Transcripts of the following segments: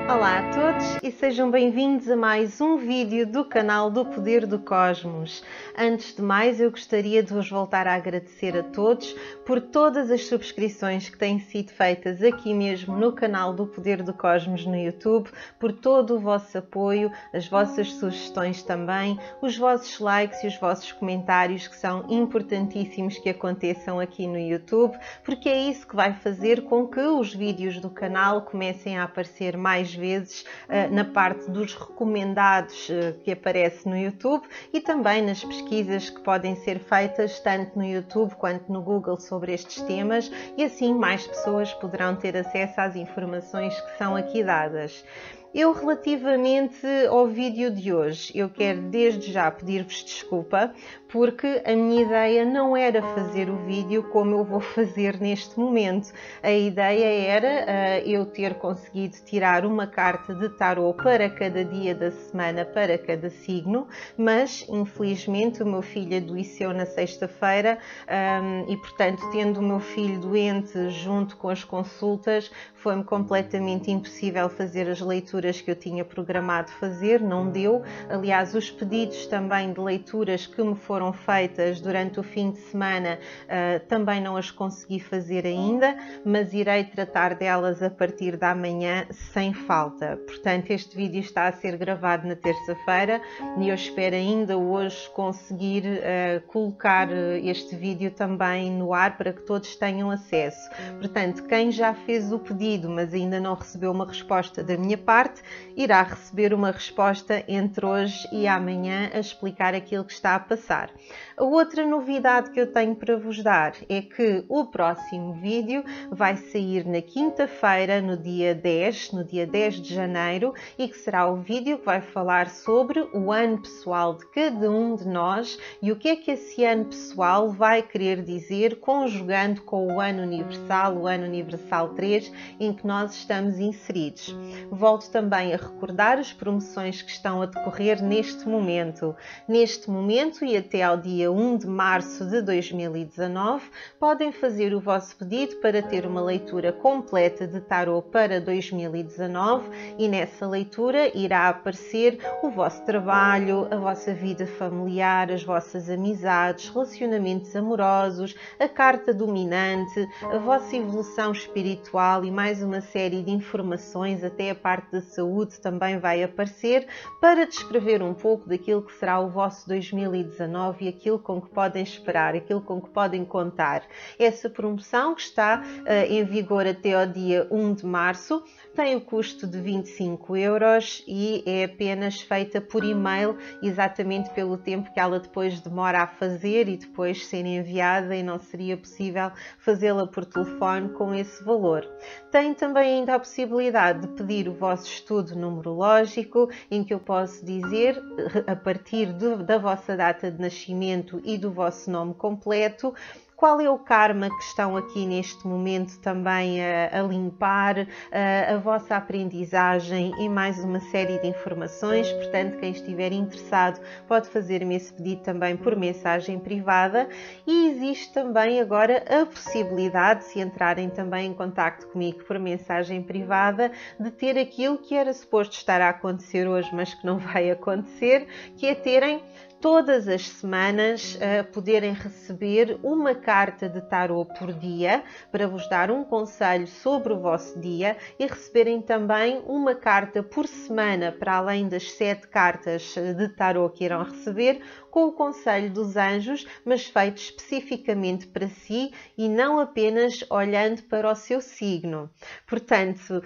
Olá a todos e sejam bem-vindos a mais um vídeo do canal do Poder do Cosmos. Antes de mais, eu gostaria de vos voltar a agradecer a todos por todas as subscrições que têm sido feitas aqui mesmo no canal do Poder do Cosmos no YouTube, por todo o vosso apoio, as vossas sugestões também, os vossos likes e os vossos comentários, que são importantíssimos que aconteçam aqui no YouTube, porque é isso que vai fazer com que os vídeos do canal comecem a aparecer mais vezes na parte dos recomendados que aparece no YouTube e também nas pesquisas que podem ser feitas tanto no YouTube quanto no Google sobre estes temas, e assim mais pessoas poderão ter acesso às informações que são aqui dadas. Eu, relativamente ao vídeo de hoje, eu quero desde já pedir-vos desculpa, porque a minha ideia não era fazer o vídeo como eu vou fazer neste momento. A ideia era eu ter conseguido tirar uma carta de tarot para cada dia da semana, para cada signo, mas infelizmente o meu filho adoeceu na sexta-feira e, portanto, tendo o meu filho doente junto com as consultas, foi-me completamente impossível fazer as leituras que eu tinha programado fazer, não deu. Aliás, os pedidos também de leituras que me foram feitas durante o fim de semana também não as consegui fazer ainda, mas irei tratar delas a partir da manhã sem falta. Portanto, este vídeo está a ser gravado na terça-feira e eu espero ainda hoje conseguir colocar este vídeo também no ar para que todos tenham acesso. Portanto, quem já fez o pedido mas ainda não recebeu uma resposta da minha parte, irá receber uma resposta entre hoje e amanhã a explicar aquilo que está a passar. A outra novidade que eu tenho para vos dar é que o próximo vídeo vai sair na quinta-feira, no dia 10 de janeiro, e que será o vídeo que vai falar sobre o ano pessoal de cada um de nós e o que é que esse ano pessoal vai querer dizer, conjugando com o ano universal 3, em que nós estamos inseridos. Volto também a recordar as promoções que estão a decorrer neste momento. Neste momento e até ao dia 1 de março de 2019, podem fazer o vosso pedido para ter uma leitura completa de tarot para 2019 e nessa leitura irá aparecer o vosso trabalho, a vossa vida familiar, as vossas amizades, relacionamentos amorosos, a carta dominante, a vossa evolução espiritual e mais uma série de informações, até a parte da saúde também vai aparecer, para descrever um pouco daquilo que será o vosso 2019 e aquilo com que podem esperar, aquilo com que podem contar. Essa promoção, que está em vigor até ao dia 1 de março, tem o custo de 25 euros e é apenas feita por e-mail, exatamente pelo tempo que ela depois demora a fazer e depois ser enviada, e não seria possível fazê-la por telefone com esse valor. Tem também ainda a possibilidade de pedir o vosso estudo numerológico, em que eu posso dizer, a partir da vossa data de nascimento e do vosso nome completo, qual é o karma que estão aqui neste momento também a limpar, a vossa aprendizagem e mais uma série de informações. Portanto, quem estiver interessado pode fazer-me esse pedido também por mensagem privada, e existe também agora a possibilidade, se entrarem também em contacto comigo por mensagem privada, de ter aquilo que era suposto estar a acontecer hoje, mas que não vai acontecer, que é terem todas as semanas poderem receber uma carta de tarot por dia para vos dar um conselho sobre o vosso dia, e receberem também uma carta por semana para além das 7 cartas de tarot que irão receber, com o conselho dos anjos, mas feito especificamente para si e não apenas olhando para o seu signo. Portanto,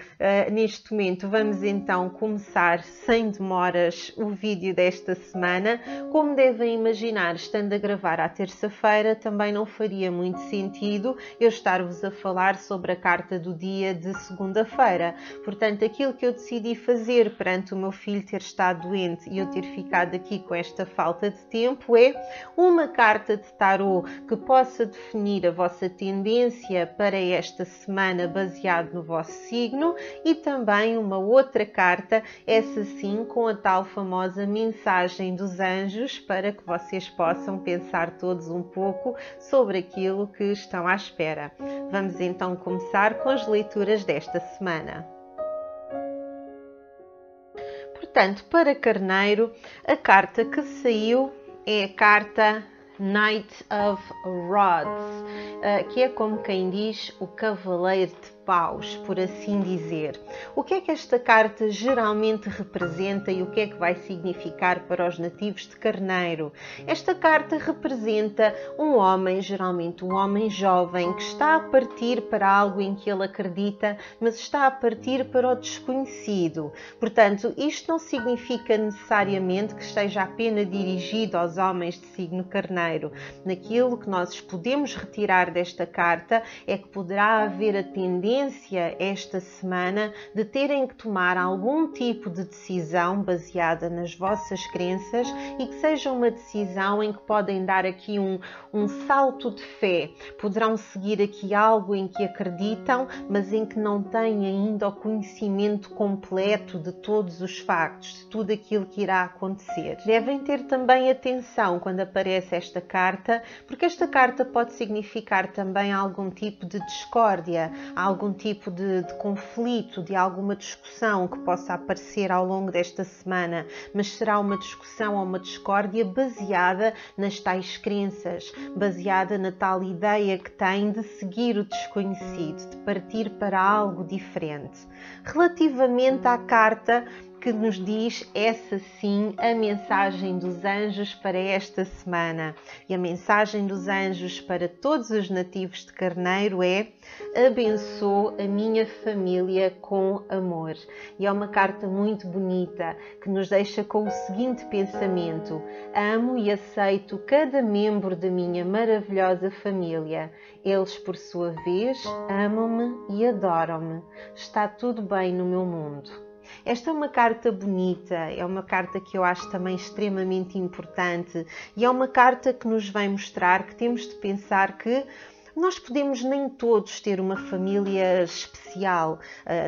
neste momento vamos então começar sem demoras o vídeo desta semana. Como devem imaginar, estando a gravar à terça-feira, também não faria muito sentido eu estar-vos a falar sobre a carta do dia de segunda-feira. Portanto, aquilo que eu decidi fazer perante o meu filho ter estado doente e eu ter ficado aqui com esta falta de tempo é uma carta de tarot que possa definir a vossa tendência para esta semana baseado no vosso signo, e também uma outra carta, essa sim com a tal famosa mensagem dos anjos, para que vocês possam pensar todos um pouco sobre aquilo que estão à espera. Vamos então começar com as leituras desta semana. Portanto, para Carneiro, a carta que saiu é a carta Knight of Rods, que é como quem diz o Cavaleiro de Paus, por assim dizer. O que é que esta carta geralmente representa e o que é que vai significar para os nativos de Carneiro? Esta carta representa um homem, geralmente um homem jovem, que está a partir para algo em que ele acredita, mas está a partir para o desconhecido. Portanto, isto não significa necessariamente que esteja apenas dirigido aos homens de signo Carneiro. Naquilo que nós podemos retirar desta carta é que poderá haver a tendência esta semana de terem que tomar algum tipo de decisão baseada nas vossas crenças e que seja uma decisão em que podem dar aqui um salto de fé. Poderão seguir aqui algo em que acreditam, mas em que não têm ainda o conhecimento completo de todos os factos, de tudo aquilo que irá acontecer. Devem ter também atenção quando aparece esta carta, porque esta carta pode significar também algum tipo de discórdia, algum tipo de conflito, de alguma discussão que possa aparecer ao longo desta semana, mas será uma discussão ou uma discórdia baseada nas tais crenças, baseada na tal ideia que tem de seguir o desconhecido, de partir para algo diferente. Relativamente à carta que nos diz essa sim a mensagem dos anjos para esta semana. E a mensagem dos anjos para todos os nativos de Carneiro é: abençoo a minha família com amor. E é uma carta muito bonita que nos deixa com o seguinte pensamento: amo e aceito cada membro da minha maravilhosa família. Eles, por sua vez, amam-me e adoram-me. Está tudo bem no meu mundo. Esta é uma carta bonita, é uma carta que eu acho também extremamente importante e é uma carta que nos vai mostrar que temos de pensar que nós podemos nem todos ter uma família especial,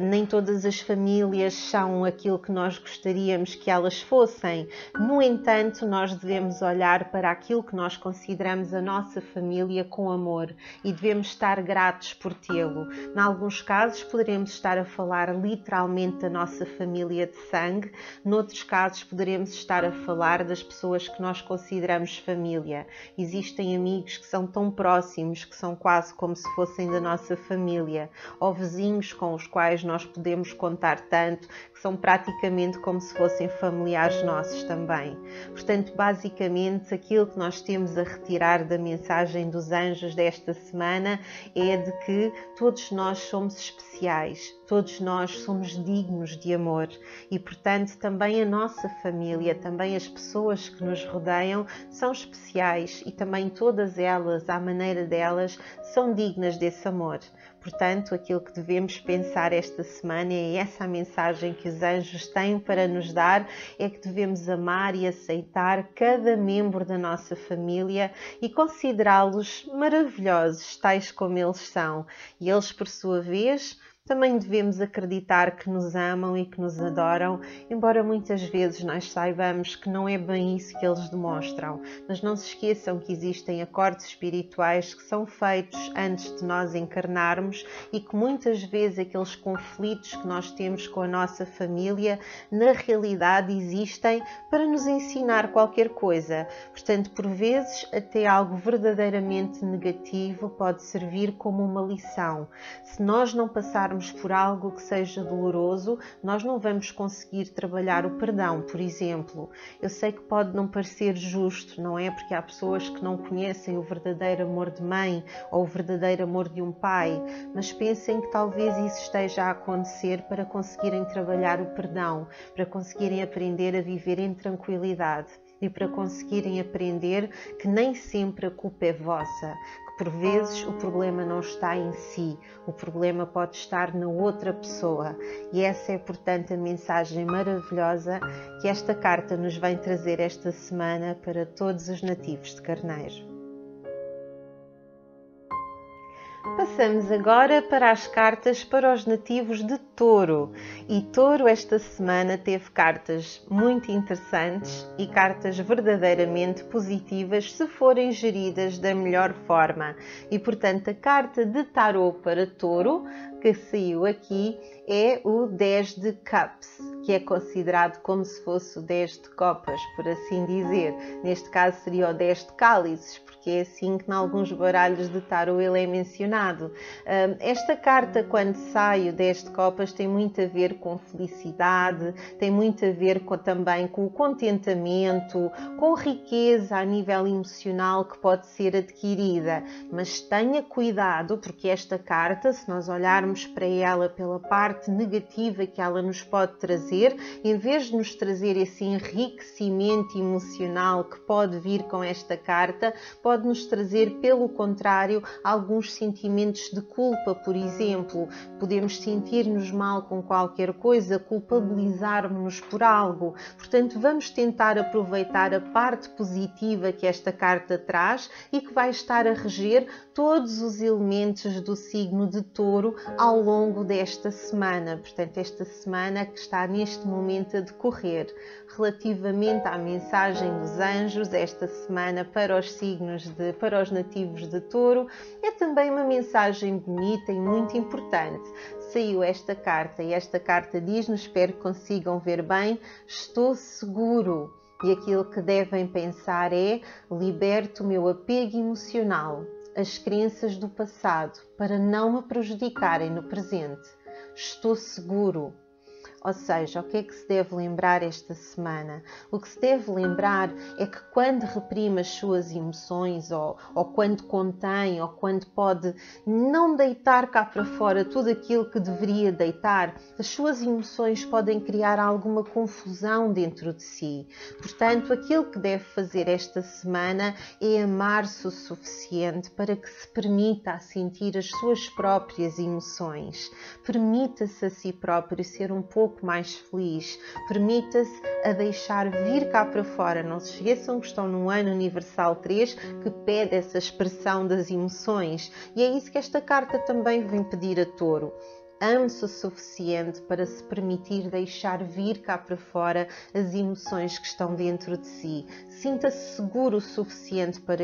nem todas as famílias são aquilo que nós gostaríamos que elas fossem. No entanto, nós devemos olhar para aquilo que nós consideramos a nossa família com amor e devemos estar gratos por tê-lo. Em alguns casos poderemos estar a falar literalmente da nossa família de sangue, noutros casos poderemos estar a falar das pessoas que nós consideramos família. Existem amigos que são tão próximos, que são quase como se fossem da nossa família, ou vizinhos com os quais nós podemos contar tanto, que são praticamente como se fossem familiares nossos também. Portanto, basicamente, aquilo que nós temos a retirar da mensagem dos anjos desta semana é de que todos nós somos especiais, todos nós somos dignos de amor e, portanto, também a nossa família, também as pessoas que nos rodeiam são especiais e também todas elas, à maneira delas, são dignas desse amor. Portanto, aquilo que devemos pensar esta semana, é essa a mensagem que os anjos têm para nos dar, é que devemos amar e aceitar cada membro da nossa família e considerá-los maravilhosos, tais como eles são. E eles, por sua vez, também devemos acreditar que nos amam e que nos adoram, embora muitas vezes nós saibamos que não é bem isso que eles demonstram. Mas não se esqueçam que existem acordos espirituais que são feitos antes de nós encarnarmos e que muitas vezes aqueles conflitos que nós temos com a nossa família, na realidade existem para nos ensinar qualquer coisa. Portanto, por vezes, até algo verdadeiramente negativo pode servir como uma lição. Se nós não passarmos por algo que seja doloroso, nós não vamos conseguir trabalhar o perdão, por exemplo. Eu sei que pode não parecer justo, não é? Porque há pessoas que não conhecem o verdadeiro amor de mãe ou o verdadeiro amor de um pai, mas pensem que talvez isso esteja a acontecer para conseguirem trabalhar o perdão, para conseguirem aprender a viver em tranquilidade e para conseguirem aprender que nem sempre a culpa é vossa, que por vezes o problema não está em si, o problema pode estar na outra pessoa. E essa é, portanto, a mensagem maravilhosa que esta carta nos vem trazer esta semana para todos os nativos de Carneiro. Passamos agora para as cartas para os nativos de Touro. E Touro esta semana teve cartas muito interessantes e cartas verdadeiramente positivas se forem geridas da melhor forma. E portanto a carta de tarot para Touro que saiu aqui é o 10 de Cups, que é considerado como se fosse o 10 de copas, por assim dizer. Neste caso seria o 10 de cálices, porque é assim que em alguns baralhos de tarot ele é mencionado. Esta carta, quando sai o 10 de copas, tem muito a ver com felicidade, tem muito a ver também com o contentamento, com riqueza a nível emocional que pode ser adquirida. Mas tenha cuidado, porque esta carta, se nós olharmos para ela pela parte negativa que ela nos pode trazer, em vez de nos trazer esse enriquecimento emocional que pode vir com esta carta, pode nos trazer, pelo contrário, alguns sentimentos de culpa, por exemplo. Podemos sentir-nos mal com qualquer coisa, culpabilizar-nos por algo. Portanto, vamos tentar aproveitar a parte positiva que esta carta traz e que vai estar a reger todos os elementos do signo de Touro ao longo desta semana. Portanto, esta semana que está neste momento a decorrer. Relativamente à mensagem dos anjos, esta semana para os nativos de Touro, é também uma mensagem bonita e muito importante. Saiu esta carta e esta carta diz-nos, espero que consigam ver bem, estou seguro. E aquilo que devem pensar é: liberto o meu apego emocional, as crenças do passado, para não me prejudicarem no presente. Estou seguro. Ou seja, o que é que se deve lembrar esta semana? O que se deve lembrar é que quando reprime as suas emoções, ou quando contém, ou quando pode não deitar cá para fora tudo aquilo que deveria deitar, as suas emoções podem criar alguma confusão dentro de si. Portanto, aquilo que deve fazer esta semana é amar-se o suficiente para que se permita sentir as suas próprias emoções. Permita-se a si próprio ser um pouco mais feliz, permita-se a deixar vir cá para fora. Não se esqueçam que estão no ano universal 3 que pede essa expressão das emoções, e é isso que esta carta também vem pedir a Touro. Ame-se o suficiente para se permitir deixar vir cá para fora as emoções que estão dentro de si. Sinta-se seguro o suficiente para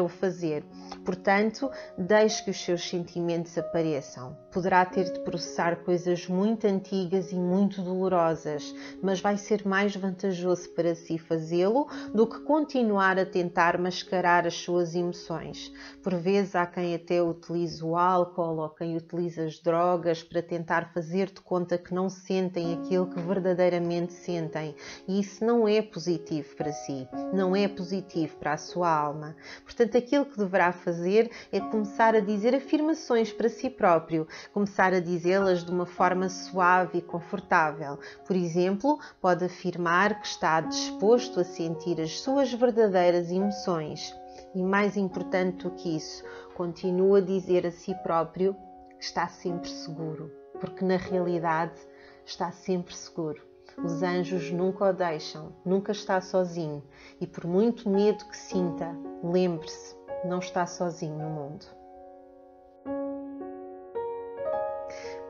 o fazer. Portanto, deixe que os seus sentimentos apareçam. Poderá ter de processar coisas muito antigas e muito dolorosas, mas vai ser mais vantajoso para si fazê-lo do que continuar a tentar mascarar as suas emoções. Por vezes há quem até utilize o álcool ou quem utiliza as drogas para tentar fazer de conta que não sentem aquilo que verdadeiramente sentem, e isso não é positivo para si, não é positivo para a sua alma. Portanto, aquilo que deverá fazer é começar a dizer afirmações para si próprio, começar a dizê-las de uma forma suave e confortável. Por exemplo, pode afirmar que está disposto a sentir as suas verdadeiras emoções. E mais importante do que isso, continua a dizer a si próprio que está sempre seguro, porque na realidade está sempre seguro. Os anjos nunca o deixam, nunca está sozinho, e por muito medo que sinta, lembre-se, não está sozinho no mundo.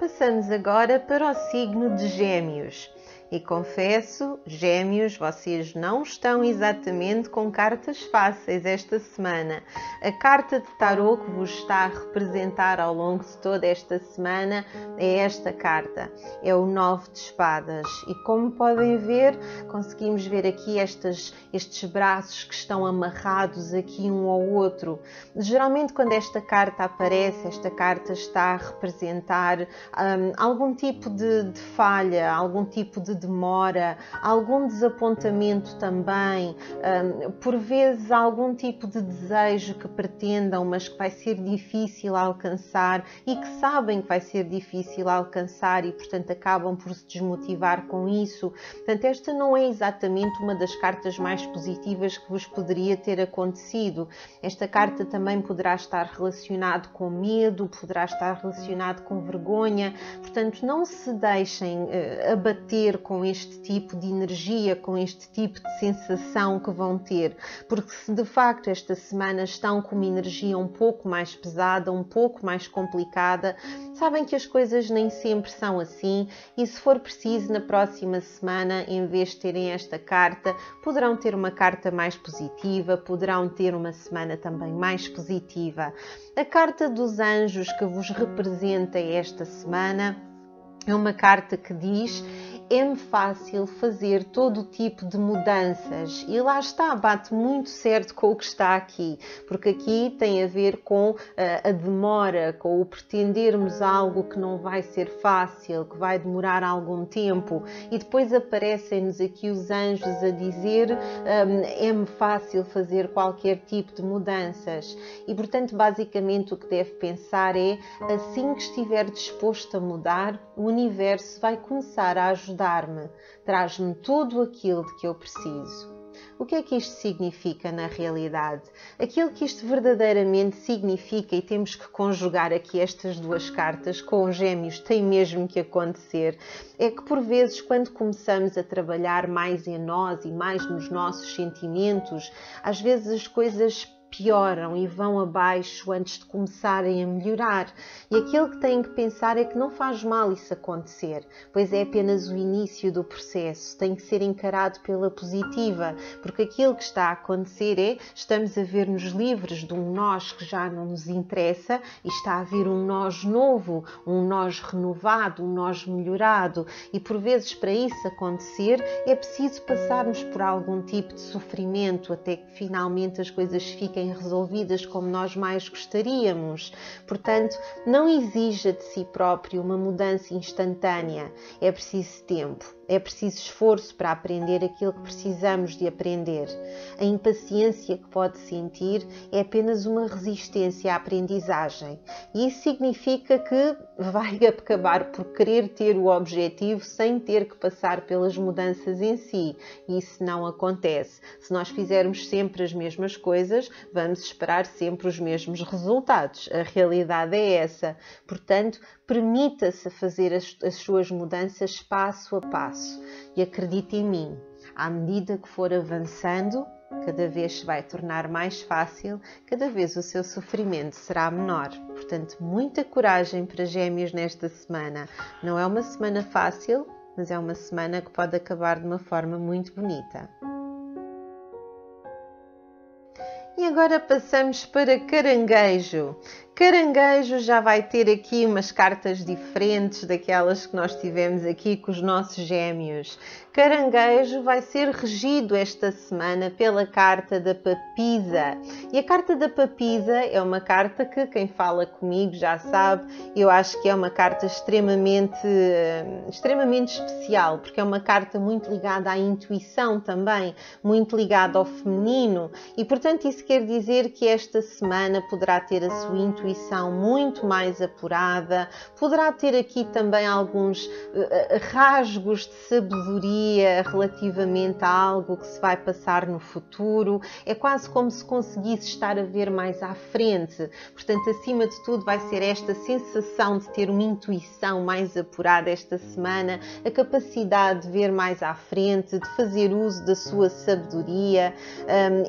Passamos agora para o signo de Gêmeos. E confesso, Gêmeos, vocês não estão exatamente com cartas fáceis esta semana. A carta de tarot que vos está a representar ao longo de toda esta semana é esta carta. É o 9 de espadas. E como podem ver, conseguimos ver aqui estes braços que estão amarrados aqui um ao outro. Geralmente quando esta carta aparece, esta carta está a representar algum tipo de falha, algum tipo de demora, algum desapontamento também, por vezes algum tipo de desejo que pretendam, mas que vai ser difícil alcançar e que sabem que vai ser difícil alcançar e, portanto, acabam por se desmotivar com isso. Portanto, esta não é exatamente uma das cartas mais positivas que vos poderia ter acontecido. Esta carta também poderá estar relacionado com medo, poderá estar relacionado com vergonha. Portanto, não se deixem abater com este tipo de energia, com este tipo de sensação que vão ter, porque se de facto esta semana estão com uma energia um pouco mais pesada, um pouco mais complicada, sabem que as coisas nem sempre são assim e se for preciso na próxima semana, em vez de terem esta carta, poderão ter uma carta mais positiva, poderão ter uma semana também mais positiva. A carta dos anjos que vos representa esta semana é uma carta que diz: é-me fácil fazer todo tipo de mudanças. E lá está, bate muito certo com o que está aqui, porque aqui tem a ver com a demora, com o pretendermos algo que não vai ser fácil, que vai demorar algum tempo. E depois aparecem-nos aqui os anjos a dizer: é-me fácil fazer qualquer tipo de mudanças. E, portanto, basicamente o que deve pensar é: assim que estiver disposto a mudar, o universo vai começar a ajudar-me, traz-me tudo aquilo de que eu preciso. O que é que isto significa na realidade? Aquilo que isto verdadeiramente significa, e temos que conjugar aqui estas duas cartas com os Gêmeos, tem mesmo que acontecer, é que por vezes quando começamos a trabalhar mais em nós e mais nos nossos sentimentos, às vezes as coisas pioram e vão abaixo antes de começarem a melhorar. E aquilo que têm que pensar é que não faz mal isso acontecer, pois é apenas o início do processo, tem que ser encarado pela positiva, porque aquilo que está a acontecer é, estamos a ver-nos livres de um nós que já não nos interessa e está a vir um nós novo, um nós renovado, um nós melhorado. E por vezes para isso acontecer é preciso passarmos por algum tipo de sofrimento até que finalmente as coisas fiquem resolvidas como nós mais gostaríamos. Portanto, não exija de si próprio uma mudança instantânea. É preciso tempo, é preciso esforço para aprender aquilo que precisamos de aprender. A impaciência que pode sentir é apenas uma resistência à aprendizagem. E isso significa que vai acabar por querer ter o objetivo sem ter que passar pelas mudanças em si. E isso não acontece. Se nós fizermos sempre as mesmas coisas, vamos esperar sempre os mesmos resultados. A realidade é essa. Portanto, permita-se fazer as suas mudanças passo a passo. E acredite em mim, à medida que for avançando, cada vez se vai tornar mais fácil, cada vez o seu sofrimento será menor. Portanto, muita coragem para Gêmeos nesta semana. Não é uma semana fácil, mas é uma semana que pode acabar de uma forma muito bonita. E agora passamos para Caranguejo. Caranguejo já vai ter aqui umas cartas diferentes daquelas que nós tivemos aqui com os nossos Gêmeos. Caranguejo vai ser regido esta semana pela carta da Papisa. E a carta da Papisa é uma carta que quem fala comigo já sabe, eu acho que é uma carta extremamente especial, porque é uma carta muito ligada à intuição também, muito ligada ao feminino. E, portanto, isso quer dizer que esta semana poderá ter a sua intuição muito mais apurada, poderá ter aqui também alguns rasgos de sabedoria relativamente a algo que se vai passar no futuro. É quase como se conseguisse estar a ver mais à frente. Portanto, acima de tudo, vai ser esta sensação de ter uma intuição mais apurada esta semana, a capacidade de ver mais à frente, de fazer uso da sua sabedoria.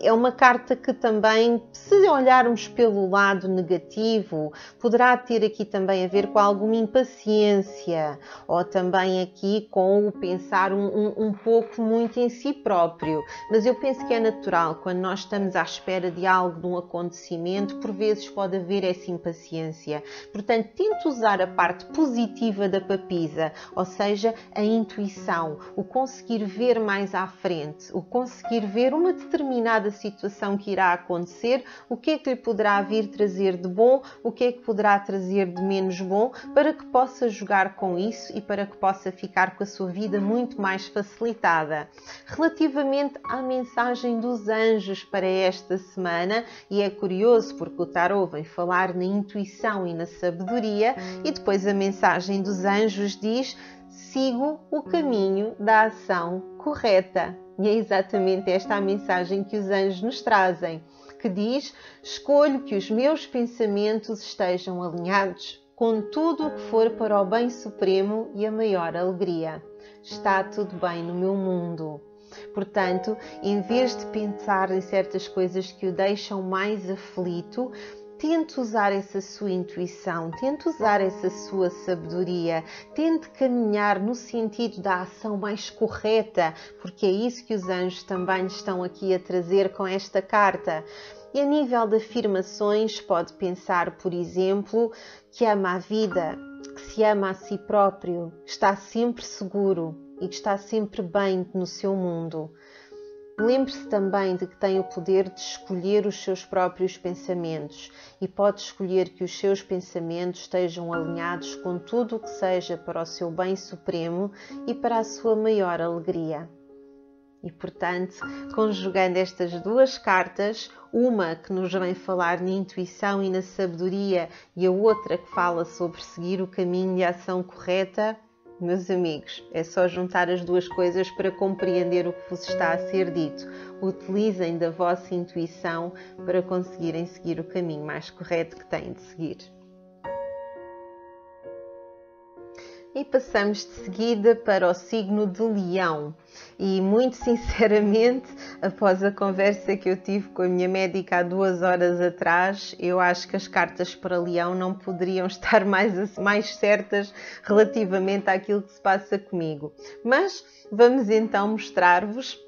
É uma carta que também, se olharmos pelo lado negativo, poderá ter aqui também a ver com alguma impaciência ou também aqui com o pensar um pouco muito em si próprio. Mas eu penso que é natural, quando nós estamos à espera de algo, de um acontecimento, por vezes pode haver essa impaciência. Portanto, tente usar a parte positiva da Papisa, ou seja, a intuição, o conseguir ver mais à frente, o conseguir ver uma determinada situação que irá acontecer, o que é que lhe poderá vir trazer de bom, o que é que poderá trazer de menos bom, para que possa jogar com isso e para que possa ficar com a sua vida muito mais facilitada. Relativamente à mensagem dos anjos para esta semana, e é curioso porque o tarot vem falar na intuição e na sabedoria, e depois a mensagem dos anjos diz: sigo o caminho da ação correta. E é exatamente esta a mensagem que os anjos nos trazem, que diz: escolho que os meus pensamentos estejam alinhados com tudo o que for para o bem supremo e a maior alegria. está tudo bem no meu mundo. Portanto, em vez de pensar em certas coisas que o deixam mais aflito, tente usar essa sua intuição, tente usar essa sua sabedoria, tente caminhar no sentido da ação mais correta, porque é isso que os anjos também estão aqui a trazer com esta carta. E a nível de afirmações, pode pensar, por exemplo, que ama a vida, que se ama a si próprio, que está sempre seguro e que está sempre bem no seu mundo. Lembre-se também de que tem o poder de escolher os seus próprios pensamentos e pode escolher que os seus pensamentos estejam alinhados com tudo o que seja para o seu bem supremo e para a sua maior alegria. E, portanto, conjugando estas duas cartas, uma que nos vem falar na intuição e na sabedoria e a outra que fala sobre seguir o caminho de ação correta, meus amigos, é só juntar as duas coisas para compreender o que vos está a ser dito. Utilizem da vossa intuição para conseguirem seguir o caminho mais correto que têm de seguir. E passamos de seguida para o signo de Leão. E muito sinceramente, após a conversa que eu tive com a minha médica há 2 horas atrás, eu acho que as cartas para Leão não poderiam estar mais certas relativamente àquilo que se passa comigo. Mas vamos então mostrar-vos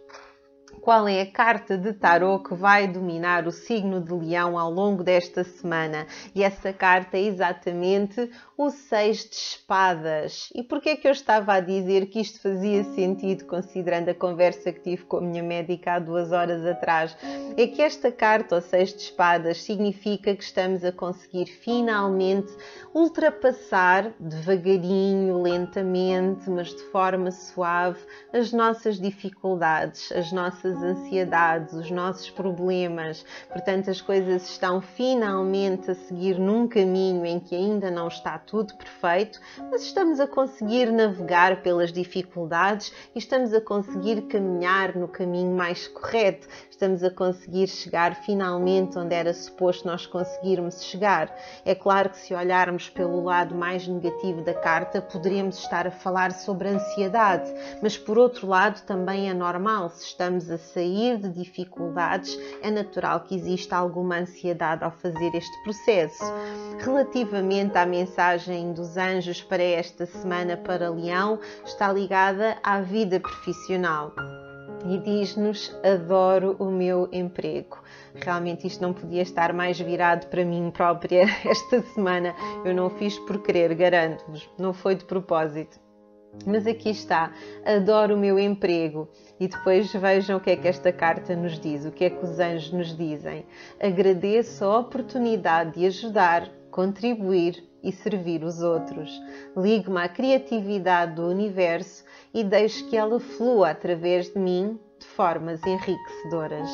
qual é a carta de tarô que vai dominar o signo de Leão ao longo desta semana. E essa carta é exatamente o 6 de espadas. E porquê é que eu estava a dizer que isto fazia sentido, considerando a conversa que tive com a minha médica há 2 horas atrás? É que esta carta, o 6 de espadas, significa que estamos a conseguir finalmente ultrapassar devagarinho, lentamente, mas de forma suave, as nossas dificuldades, as nossas ansiedades, os nossos problemas. Portanto, as coisas estão finalmente a seguir num caminho em que ainda não está tudo perfeito, mas estamos a conseguir navegar pelas dificuldades e estamos a conseguir caminhar no caminho mais correto. Estamos a conseguir chegar finalmente onde era suposto nós conseguirmos chegar. É claro que se olharmos pelo lado mais negativo da carta, poderíamos estar a falar sobre a ansiedade, mas por outro lado também é normal. Se estamos a sair de dificuldades, é natural que exista alguma ansiedade ao fazer este processo. Relativamente à mensagem dos anjos para esta semana para Leão, está ligada à vida profissional. E diz-nos: adoro o meu emprego. Realmente isto não podia estar mais virado para mim própria esta semana. Eu não o fiz por querer, garanto-vos. Não foi de propósito. Mas aqui está: adoro o meu emprego. E depois vejam o que é que esta carta nos diz, o que é que os anjos nos dizem. Agradeço a oportunidade de ajudar, contribuir e servir os outros. Ligo-me à criatividade do universo e deixo que ela flua através de mim de formas enriquecedoras.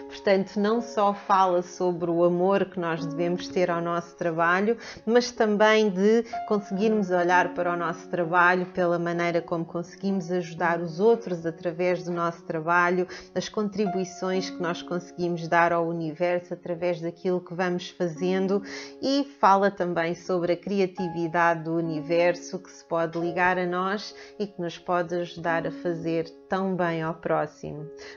Portanto, não só fala sobre o amor que nós devemos ter ao nosso trabalho, mas também de conseguirmos olhar para o nosso trabalho pela maneira como conseguimos ajudar os outros através do nosso trabalho, as contribuições que nós conseguimos dar ao universo através daquilo que vamos fazendo, e fala também sobre a criatividade do universo que se pode ligar a nós e que nos pode ajudar a fazer tão bem ao próximo.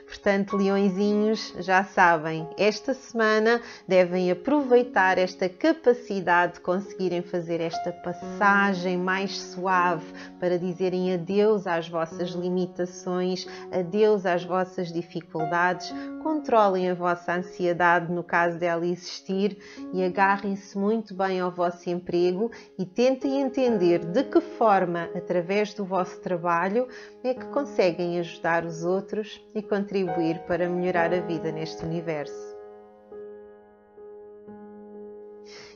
Portanto, leõezinhos, já sabem, esta semana devem aproveitar esta capacidade de conseguirem fazer esta passagem mais suave para dizerem adeus às vossas limitações, adeus às vossas dificuldades, controlem a vossa ansiedade no caso dela existir e agarrem-se muito bem ao vosso emprego e tentem entender de que forma, através do vosso trabalho, é que conseguem ajudar os outros e contribuir para melhorar a vida neste universo.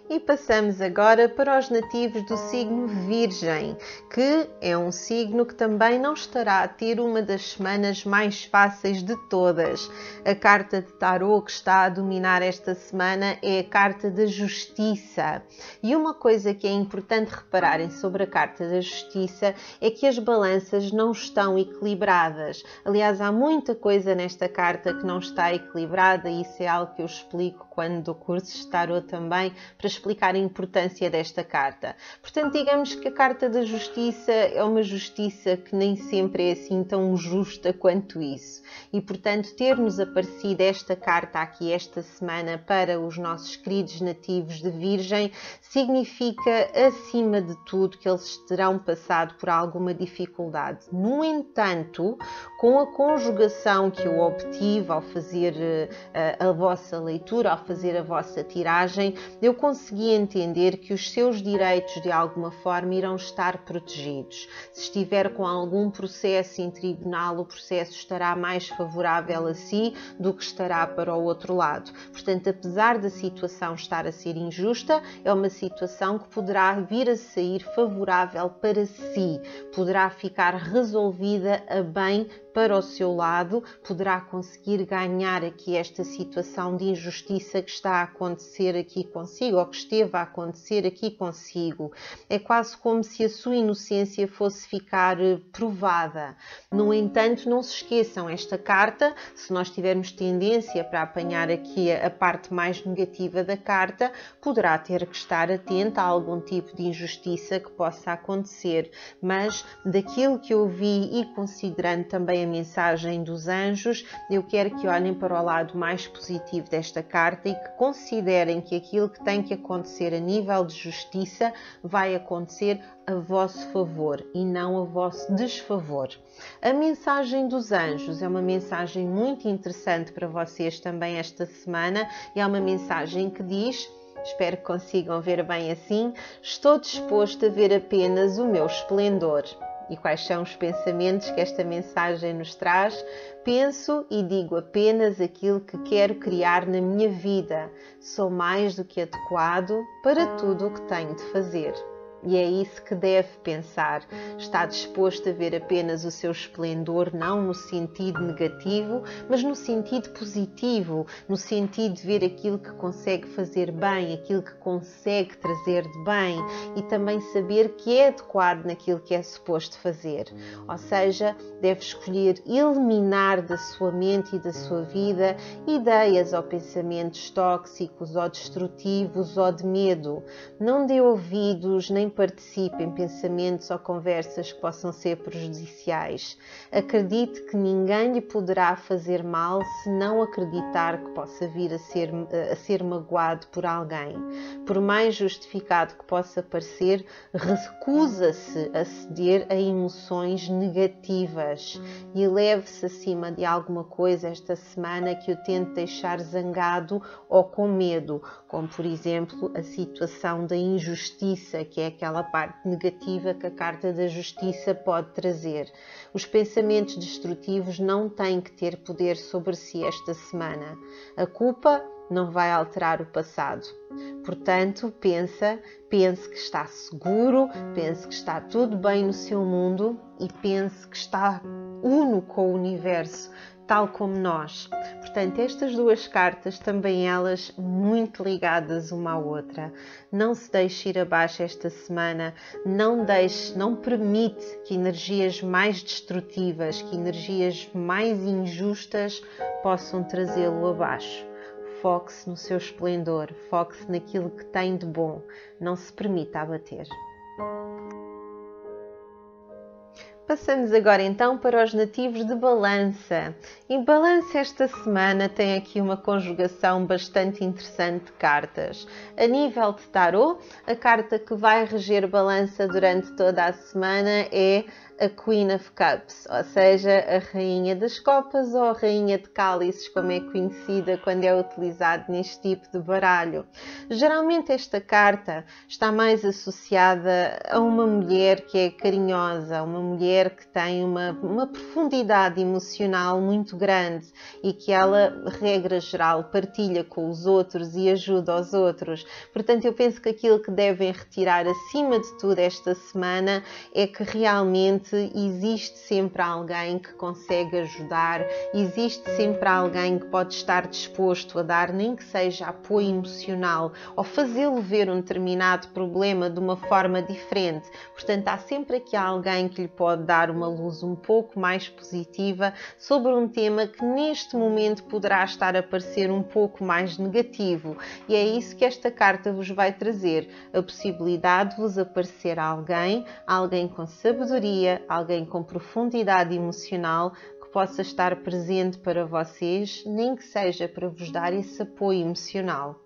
E passamos agora para os nativos do signo Virgem, que é um signo que também não estará a ter uma das semanas mais fáceis de todas. A carta de tarô que está a dominar esta semana é a carta da Justiça. E uma coisa que é importante repararem sobre a carta da Justiça é que as balanças não estão equilibradas. Aliás, há muita coisa nesta carta que não está equilibrada e isso é algo que eu explico quando dou cursos de tarô também, para explicar a importância desta carta. Portanto, digamos que a carta da justiça é uma justiça que nem sempre é assim tão justa quanto isso. E, portanto, ter-nos aparecido esta carta aqui esta semana para os nossos queridos nativos de Virgem significa, acima de tudo, que eles terão passado por alguma dificuldade. No entanto, com a conjugação que eu obtive ao fazer a vossa leitura, ao fazer a vossa tiragem, eu consegui entender que os seus direitos de alguma forma irão estar protegidos. Se estiver com algum processo em tribunal, o processo estará mais favorável a si do que estará para o outro lado. Portanto, apesar da situação estar a ser injusta, é uma situação que poderá vir a sair favorável para si, poderá ficar resolvida a bem para o seu lado, poderá conseguir ganhar aqui esta situação de injustiça que está a acontecer aqui consigo, ou que esteve a acontecer aqui consigo. É quase como se a sua inocência fosse ficar provada. No entanto, não se esqueçam, esta carta, se nós tivermos tendência para apanhar aqui a parte mais negativa da carta, poderá ter que estar atenta a algum tipo de injustiça que possa acontecer. Mas daquilo que eu vi e considerando também a mensagem dos anjos, eu quero que olhem para o lado mais positivo desta carta e que considerem que aquilo que tem que acontecer a nível de justiça vai acontecer a vosso favor e não a vosso desfavor. A mensagem dos anjos é uma mensagem muito interessante para vocês também esta semana e é uma mensagem que diz: espero que consigam ver bem assim, estou disposto a ver apenas o meu esplendor. E quais são os pensamentos que esta mensagem nos traz? Penso e digo apenas aquilo que quero criar na minha vida. Sou mais do que adequado para tudo o que tenho de fazer. E é isso que deve pensar. Está disposto a ver apenas o seu esplendor, não no sentido negativo, mas no sentido positivo, no sentido de ver aquilo que consegue fazer bem, aquilo que consegue trazer de bem e também saber que é adequado naquilo que é suposto fazer. Ou seja, deve escolher eliminar da sua mente e da sua vida ideias ou pensamentos tóxicos ou destrutivos ou de medo. Não dê ouvidos nem participe em pensamentos ou conversas que possam ser prejudiciais. Acredite que ninguém lhe poderá fazer mal se não acreditar que possa vir a ser magoado por alguém. Por mais justificado que possa parecer, recusa-se a ceder a emoções negativas e leve-se acima de alguma coisa esta semana que o tente deixar zangado ou com medo, como por exemplo a situação da injustiça, que é aquela parte negativa que a carta da justiça pode trazer. Os pensamentos destrutivos não têm que ter poder sobre si esta semana. A culpa não vai alterar o passado. Portanto, pense que está seguro, pense que está tudo bem no seu mundo e pense que está uno com o universo, tal como nós. Portanto, estas duas cartas, também elas muito ligadas uma à outra. Não se deixe ir abaixo esta semana, não permite que energias mais destrutivas, que energias mais injustas possam trazê-lo abaixo. Foque-se no seu esplendor, foque-se naquilo que tem de bom, não se permita abater. Passamos agora então para os nativos de Balança. E Balança esta semana tem aqui uma conjugação bastante interessante de cartas. A nível de tarot, a carta que vai reger Balança durante toda a semana é a Queen of Cups, ou seja, a Rainha das Copas ou a Rainha de Cálices, como é conhecida quando é utilizado neste tipo de baralho. Geralmente esta carta está mais associada a uma mulher que é carinhosa, uma mulher que tem uma profundidade emocional muito grande e que ela, regra geral, partilha com os outros e ajuda os outros. Portanto, eu penso que aquilo que devem retirar acima de tudo esta semana é que realmente realmente existe sempre alguém que consegue ajudar, existe sempre alguém que pode estar disposto a dar, nem que seja apoio emocional, ou fazê-lo ver um determinado problema de uma forma diferente. Portanto, há sempre aqui alguém que lhe pode dar uma luz um pouco mais positiva sobre um tema que neste momento poderá estar a parecer um pouco mais negativo. E é isso que esta carta vos vai trazer, a possibilidade de vos aparecer alguém com sabedoria, alguém com profundidade emocional que possa estar presente para vocês, nem que seja para vos dar esse apoio emocional.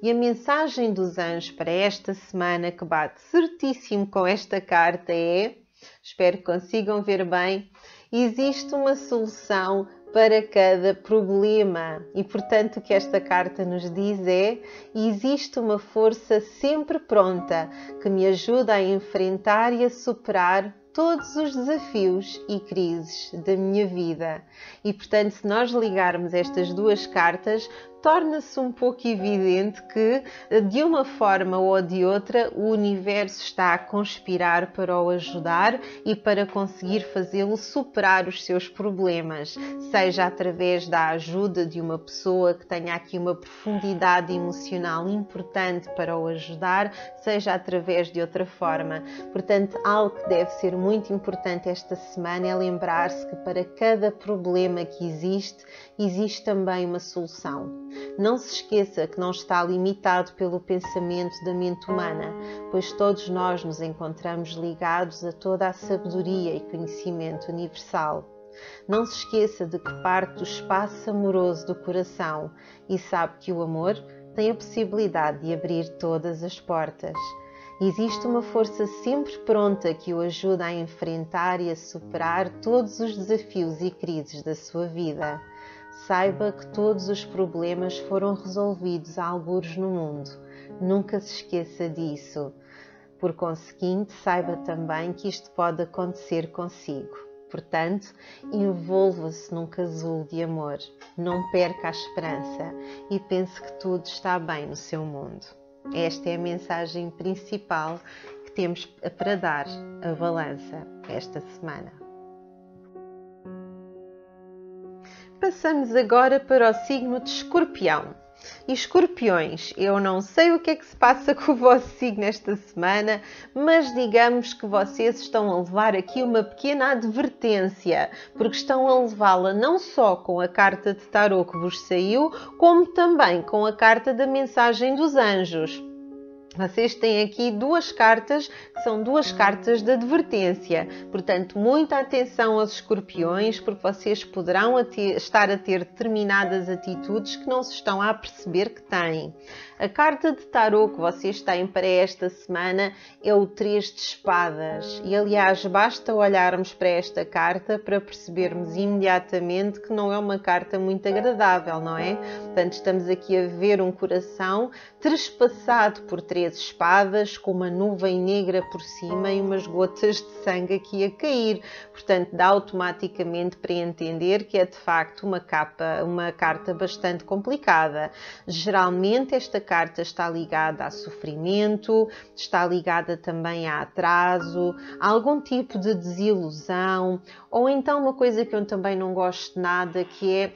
E a mensagem dos anjos para esta semana, que bate certíssimo com esta carta, é, espero que consigam ver bem, existe uma solução para cada problema. E, portanto, o que esta carta nos diz é: existe uma força sempre pronta que me ajuda a enfrentar e a superar todos os desafios e crises da minha vida. E, portanto, se nós ligarmos estas duas cartas, torna-se um pouco evidente que, de uma forma ou de outra, o universo está a conspirar para o ajudar e para conseguir fazê-lo superar os seus problemas, seja através da ajuda de uma pessoa que tenha aqui uma profundidade emocional importante para o ajudar, seja através de outra forma. Portanto, algo que deve ser muito importante esta semana é lembrar-se que para cada problema que existe também uma solução. Não se esqueça que não está limitado pelo pensamento da mente humana, pois todos nós nos encontramos ligados a toda a sabedoria e conhecimento universal. Não se esqueça de que parte do espaço amoroso do coração e sabe que o amor tem a possibilidade de abrir todas as portas. Existe uma força sempre pronta que o ajuda a enfrentar e a superar todos os desafios e crises da sua vida. Saiba que todos os problemas foram resolvidos há algures no mundo. Nunca se esqueça disso. Por conseguinte, saiba também que isto pode acontecer consigo. Portanto, envolva-se num casulo de amor. Não perca a esperança e pense que tudo está bem no seu mundo. Esta é a mensagem principal que temos para dar a balança esta semana. Passamos agora para o signo de Escorpião. E Escorpiões, eu não sei o que é que se passa com o vosso signo esta semana, mas digamos que vocês estão a levar aqui uma pequena advertência, porque estão a levá-la não só com a carta de tarot que vos saiu, como também com a carta da mensagem dos anjos. Vocês têm aqui duas cartas, que são duas cartas de advertência. Portanto, muita atenção aos escorpiões, porque vocês poderão estar a ter determinadas atitudes que não se estão a perceber que têm. A carta de tarot que vocês têm para esta semana é o 3 de espadas. E, aliás, basta olharmos para esta carta para percebermos imediatamente que não é uma carta muito agradável, não é? Portanto, estamos aqui a ver um coração trespassado por 3 espadas, com uma nuvem negra por cima e umas gotas de sangue aqui a cair. Portanto, dá automaticamente para entender que é de facto uma carta bastante complicada. Geralmente esta carta está ligada a sofrimento, está ligada também a atraso, a algum tipo de desilusão, ou então uma coisa que eu também não gosto nada, que é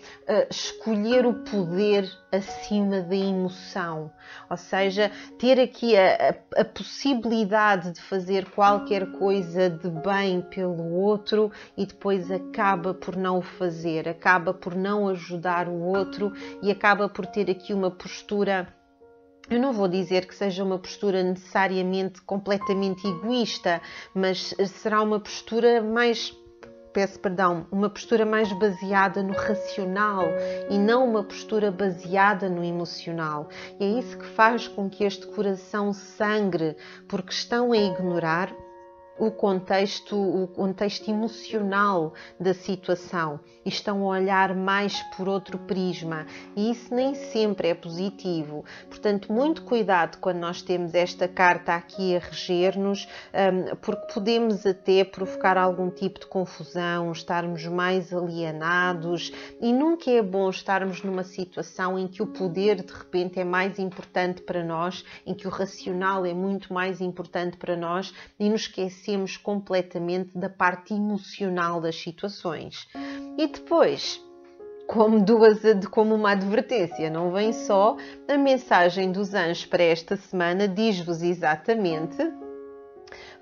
escolher o poder acima da emoção. Ou seja, ter aqui a possibilidade de fazer qualquer coisa de bem pelo outro e depois acaba por não o fazer, acaba por não ajudar o outro e acaba por ter aqui uma postura. Eu não vou dizer que seja uma postura necessariamente completamente egoísta, mas será uma postura mais... uma postura mais baseada no racional e não uma postura baseada no emocional. E é isso que faz com que este coração sangre, porque estão a ignorar o contexto emocional da situação e estão a olhar mais por outro prisma, e isso nem sempre é positivo. Portanto, muito cuidado quando nós temos esta carta aqui a reger-nos, porque podemos até provocar algum tipo de confusão, estarmos mais alienados, e nunca é bom estarmos numa situação em que o poder de repente é mais importante para nós, em que o racional é muito mais importante para nós, e nos esquecemos esquecemos completamente da parte emocional das situações. E depois, como uma advertência, não vem só, a mensagem dos anjos para esta semana diz-vos exatamente: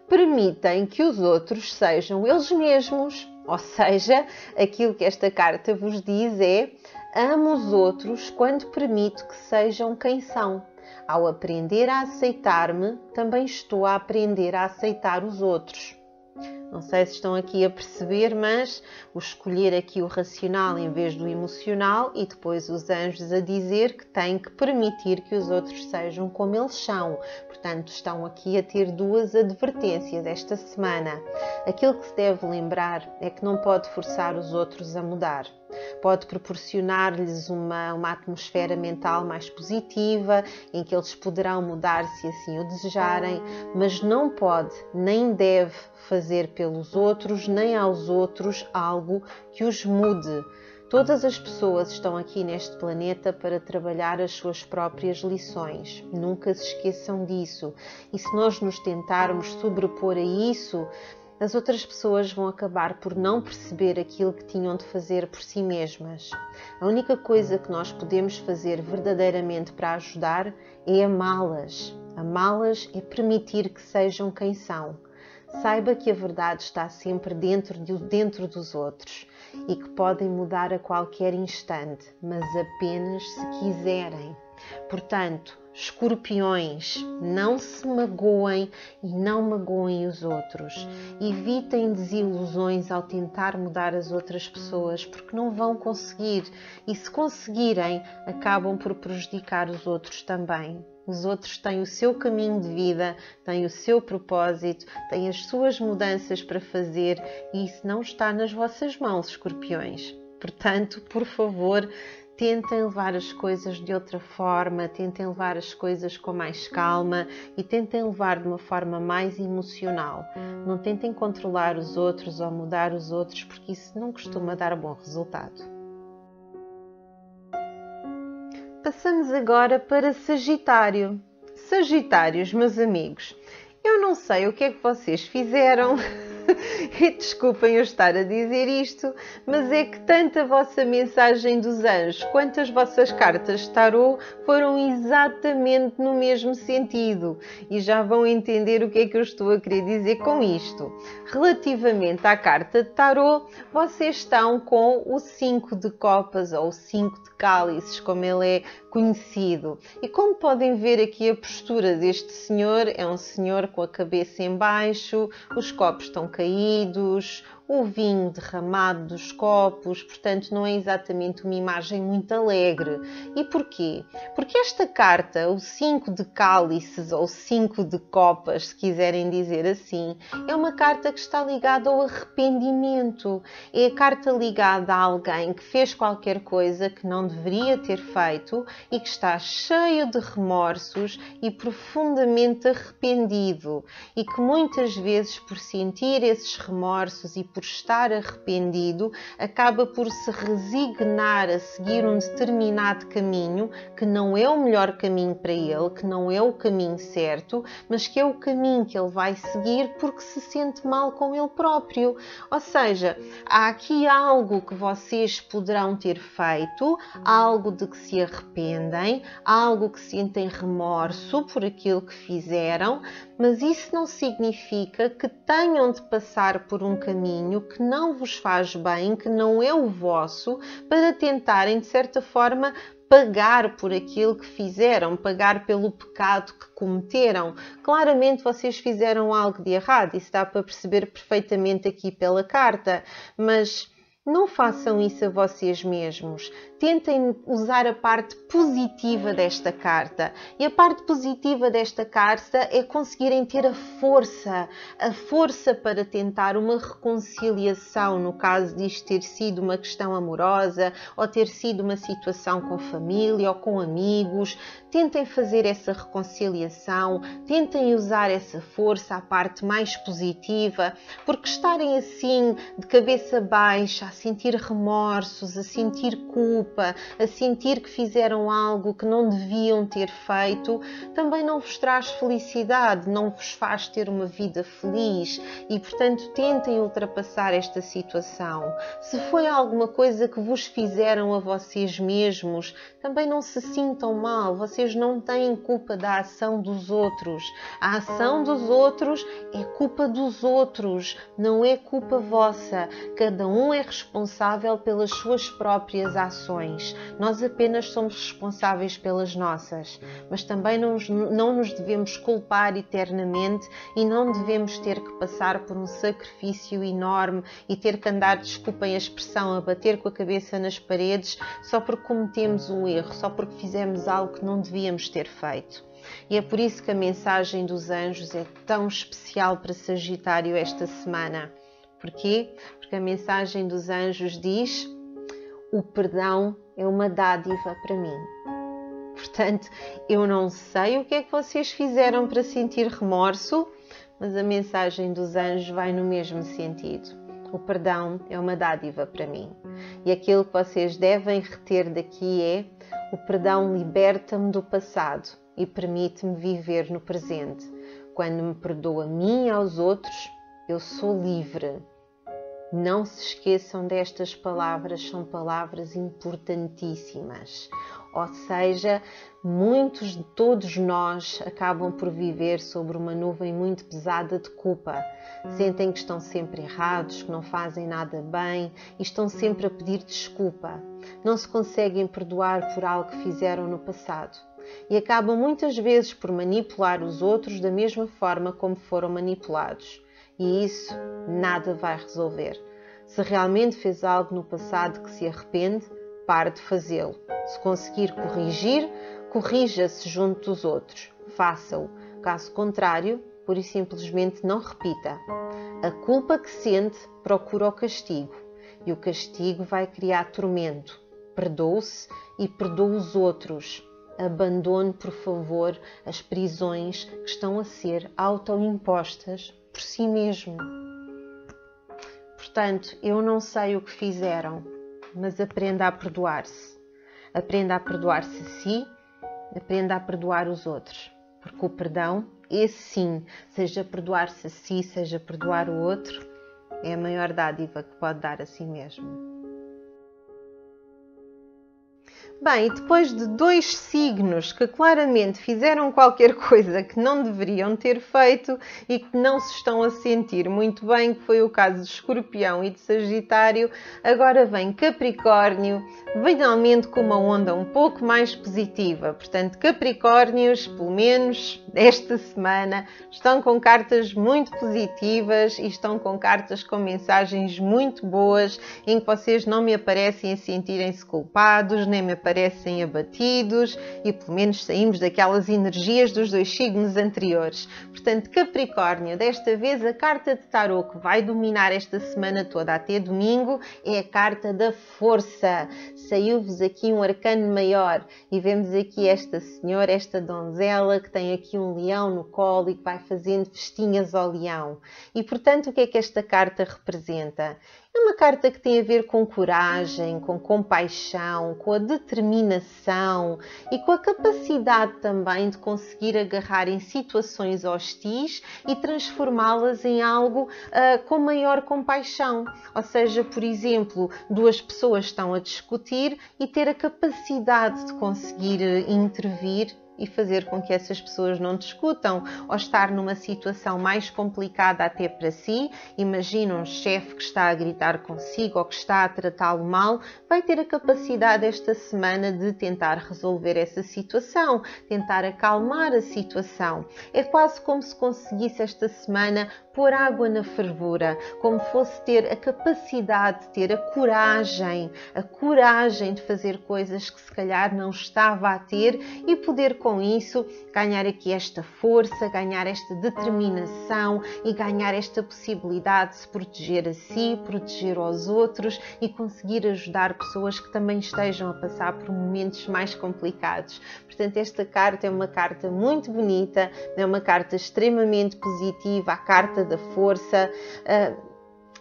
permitem que os outros sejam eles mesmos. Ou seja, aquilo que esta carta vos diz é: amo os outros quando permito que sejam quem são. Ao aprender a aceitar-me, também estou a aprender a aceitar os outros. Não sei se estão aqui a perceber, mas o escolher aqui o racional em vez do emocional e depois os anjos a dizer que têm que permitir que os outros sejam como eles são. Portanto, estão aqui a ter duas advertências esta semana. Aquilo que se deve lembrar é que não pode forçar os outros a mudar. Pode proporcionar-lhes uma atmosfera mental mais positiva, em que eles poderão mudar se assim o desejarem, mas não pode nem deve fazer pelos outros, nem aos outros, algo que os mude. Todas as pessoas estão aqui neste planeta para trabalhar as suas próprias lições. Nunca se esqueçam disso. E se nós nos tentarmos sobrepor a isso, as outras pessoas vão acabar por não perceber aquilo que tinham de fazer por si mesmas. A única coisa que nós podemos fazer verdadeiramente para ajudar é amá-las. Amá-las é permitir que sejam quem são. Saiba que a verdade está sempre dentro dos outros e que podem mudar a qualquer instante, mas apenas se quiserem. Portanto, escorpiões, não se magoem e não magoem os outros. Evitem desilusões ao tentar mudar as outras pessoas, porque não vão conseguir. E se conseguirem, acabam por prejudicar os outros também. Os outros têm o seu caminho de vida, têm o seu propósito, têm as suas mudanças para fazer e isso não está nas vossas mãos, escorpiões. Portanto, por favor, tentem levar as coisas de outra forma, tentem levar as coisas com mais calma e tentem levar de uma forma mais emocional. Não tentem controlar os outros ou mudar os outros, porque isso não costuma dar bom resultado. Passamos agora para Sagitário. Sagitários, meus amigos, eu não sei o que é que vocês fizeram e desculpem eu estar a dizer isto, mas é que tanto a vossa mensagem dos anjos quanto as vossas cartas de tarô foram exatamente no mesmo sentido e já vão entender o que é que eu estou a querer dizer com isto. Relativamente à carta de tarô, vocês estão com o 5 de copas ou o 5 de cálices, como ele é conhecido. E como podem ver aqui a postura deste senhor, é um senhor com a cabeça em baixo, os copos estão caídos, o vinho derramado dos copos, portanto não é exatamente uma imagem muito alegre. E porquê? Porque esta carta, o 5 de cálices ou 5 de copas, se quiserem dizer assim, é uma carta que está ligada ao arrependimento. É a carta ligada a alguém que fez qualquer coisa que não deveria ter feito e que está cheio de remorsos e profundamente arrependido. E que muitas vezes, por sentir esses remorsos e por estar arrependido, acaba por se resignar a seguir um determinado caminho que não é o melhor caminho para ele, que não é o caminho certo, mas que é o caminho que ele vai seguir porque se sente mal com ele próprio. Ou seja, há aqui algo que vocês poderão ter feito, algo de que se arrependem, algo que sentem remorso por aquilo que fizeram, mas isso não significa que tenham de passar por um caminho que não vos faz bem, que não é o vosso, para tentarem, de certa forma, pagar por aquilo que fizeram, pagar pelo pecado que cometeram. Claramente vocês fizeram algo de errado, isso dá para perceber perfeitamente aqui pela carta, mas não façam isso a vocês mesmos. Tentem usar a parte positiva desta carta. E a parte positiva desta carta é conseguirem ter a força para tentar uma reconciliação, no caso disto ter sido uma questão amorosa ou ter sido uma situação com família ou com amigos. Tentem fazer essa reconciliação, tentem usar essa força, a parte mais positiva, porque estarem assim, de cabeça baixa, a sentir remorsos, a sentir culpa, a sentir que fizeram algo que não deviam ter feito, também não vos traz felicidade, não vos faz ter uma vida feliz e, portanto, tentem ultrapassar esta situação. Se foi alguma coisa que vos fizeram a vocês mesmos, também não se sintam mal, vocês não têm culpa da ação dos outros. A ação dos outros é culpa dos outros, não é culpa vossa. Cada um é responsável pelas suas próprias ações. Nós apenas somos responsáveis pelas nossas, mas também não nos devemos culpar eternamente e não devemos ter que passar por um sacrifício enorme e ter que andar, desculpem a expressão, a bater com a cabeça nas paredes só porque cometemos um erro, só porque fizemos algo que não devíamos ter feito. E é por isso que a mensagem dos anjos é tão especial para Sagitário esta semana. Porquê? Porque a mensagem dos anjos diz: o perdão é uma dádiva para mim. Portanto, eu não sei o que é que vocês fizeram para sentir remorso, mas a mensagem dos anjos vai no mesmo sentido. O perdão é uma dádiva para mim. E aquilo que vocês devem reter daqui é: o perdão liberta-me do passado e permite-me viver no presente. Quando me perdoo a mim e aos outros, eu sou livre. Não se esqueçam destas palavras, são palavras importantíssimas. Ou seja, muitos de todos nós acabam por viver sobre uma nuvem muito pesada de culpa. Sentem que estão sempre errados, que não fazem nada bem e estão sempre a pedir desculpa. Não se conseguem perdoar por algo que fizeram no passado. E acabam muitas vezes por manipular os outros da mesma forma como foram manipulados. E isso nada vai resolver. Se realmente fez algo no passado que se arrepende, pare de fazê-lo. Se conseguir corrigir, corrija-se junto dos outros. Faça-o. Caso contrário, pura e simplesmente não repita. A culpa que sente procura o castigo. E o castigo vai criar tormento. Perdoe-se e perdoe os outros. Abandone, por favor, as prisões que estão a ser autoimpostas por si mesmo. Portanto, eu não sei o que fizeram, mas aprenda a perdoar-se. Aprenda a perdoar-se a si, aprenda a perdoar os outros. Porque o perdão, esse sim, seja perdoar-se a si, seja perdoar o outro, é a maior dádiva que pode dar a si mesmo. Bem, e depois de 2 signos que claramente fizeram qualquer coisa que não deveriam ter feito e que não se estão a sentir muito bem, que foi o caso de Escorpião e de Sagitário, agora vem Capricórnio, finalmente com uma onda um pouco mais positiva. Portanto, Capricórnios, pelo menos esta semana, estão com cartas muito positivas e estão com cartas com mensagens muito boas, em que vocês não me aparecem a sentirem-se culpados, nem me aparecem abatidos e pelo menos saímos daquelas energias dos 2 signos anteriores. Portanto, Capricórnio, desta vez a carta de tarot que vai dominar esta semana toda até domingo é a carta da força. Saiu-vos aqui um arcano maior e vemos aqui esta senhora, esta donzela que tem aqui um leão no colo e que vai fazendo festinhas ao leão. E portanto, o que é que esta carta representa? É uma carta que tem a ver com coragem, com compaixão, com a determinação e com a capacidade também de conseguir agarrar em situações hostis e transformá-las em algo com maior compaixão. Ou seja, por exemplo, 2 pessoas estão a discutir e ter a capacidade de conseguir intervir e fazer com que essas pessoas não discutam, ou estar numa situação mais complicada até para si. Imagina um chefe que está a gritar consigo ou que está a tratá-lo mal, vai ter a capacidade esta semana de tentar resolver essa situação, tentar acalmar a situação. É quase como se conseguisse esta semana pôr água na fervura, como fosse ter a capacidade de ter a coragem de fazer coisas que se calhar não estava a ter e poder com isso ganhar aqui esta força, ganhar esta determinação e ganhar esta possibilidade de se proteger a si, proteger aos outros e conseguir ajudar pessoas que também estejam a passar por momentos mais complicados. Portanto, esta carta é uma carta muito bonita, é uma carta extremamente positiva, a carta da força.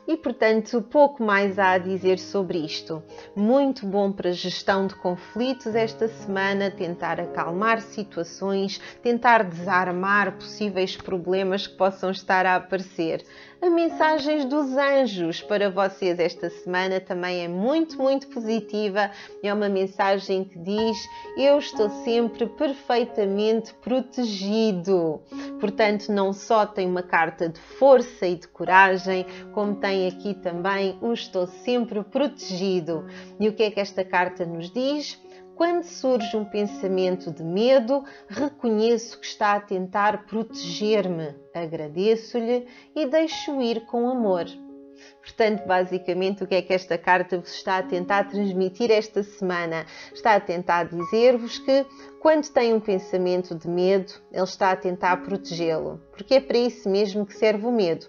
e, portanto, pouco mais há a dizer sobre isto. Muito bom para gestão de conflitos esta semana, tentar acalmar situações, tentar desarmar possíveis problemas que possam estar a aparecer. A mensagem dos anjos para vocês esta semana também é muito positiva. É uma mensagem que diz: eu estou sempre perfeitamente protegido. Portanto, não só tem uma carta de força e de coragem, como tem aqui também o estou sempre protegido. E o que é que esta carta nos diz? Quando surge um pensamento de medo, reconheço que está a tentar proteger-me, agradeço-lhe e deixo ir com amor. Portanto, basicamente, o que é que esta carta vos está a tentar transmitir esta semana? Está a tentar dizer-vos que, quando tem um pensamento de medo, ele está a tentar protegê-lo, porque é para isso mesmo que serve o medo.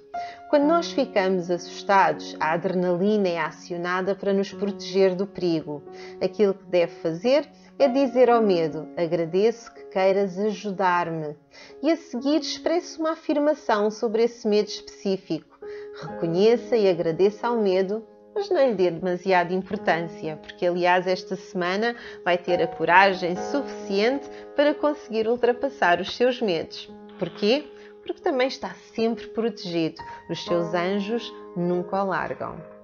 Quando nós ficamos assustados, a adrenalina é acionada para nos proteger do perigo. Aquilo que deve fazer é dizer ao medo: agradeço que queiras ajudar-me. E a seguir expresse uma afirmação sobre esse medo específico. Reconheça e agradeça ao medo, mas não lhe dê demasiada importância, porque aliás esta semana vai ter a coragem suficiente para conseguir ultrapassar os seus medos. Porquê? Porque também está sempre protegido. Os seus anjos nunca o largam.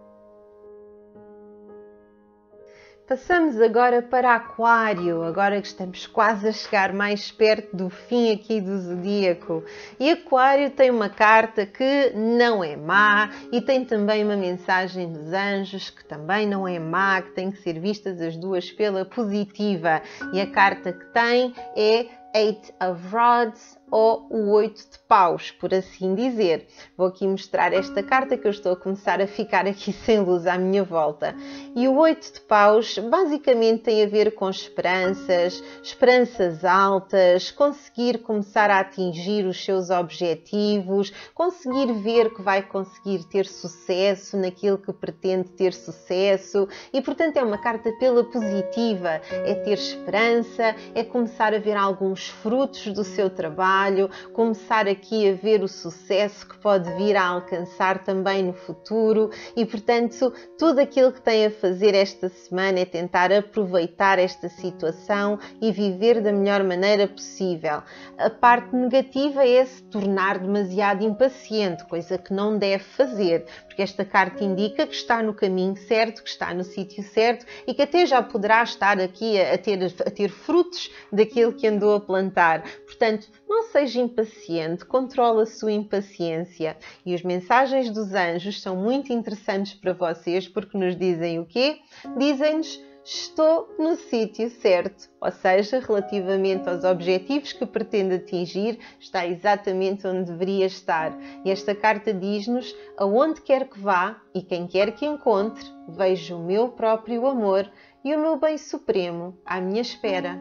Passamos agora para Aquário, agora que estamos quase a chegar mais perto do fim aqui do zodíaco. E Aquário tem uma carta que não é má e tem também uma mensagem dos anjos que também não é má, que tem que ser vistas as duas pela positiva. E a carta que tem é Eight of Rods, ou o 8 de paus, por assim dizer. Vou aqui mostrar esta carta que eu estou a começar a ficar aqui sem luz à minha volta. E o 8 de paus basicamente tem a ver com esperanças, esperanças altas, conseguir começar a atingir os seus objetivos, conseguir ver que vai conseguir ter sucesso naquilo que pretende ter sucesso e, portanto, é uma carta pela positiva, é ter esperança, é começar a ver alguns frutos do seu trabalho, começar aqui a ver o sucesso que pode vir a alcançar também no futuro e, portanto, tudo aquilo que tem a fazer esta semana é tentar aproveitar esta situação e viver da melhor maneira possível. A parte negativa é se tornar demasiado impaciente, coisa que não deve fazer, porque esta carta indica que está no caminho certo, que está no sítio certo e que até já poderá estar aqui a ter frutos daquilo que andou a plantar. Portanto, não seja impaciente, controle a sua impaciência. E as mensagens dos anjos são muito interessantes para vocês porque nos dizem o quê? Dizem-nos: estou no sítio certo, ou seja, relativamente aos objetivos que pretende atingir, está exatamente onde deveria estar. E esta carta diz-nos: aonde quer que vá e quem quer que encontre, vejo o meu próprio amor e o meu bem supremo à minha espera.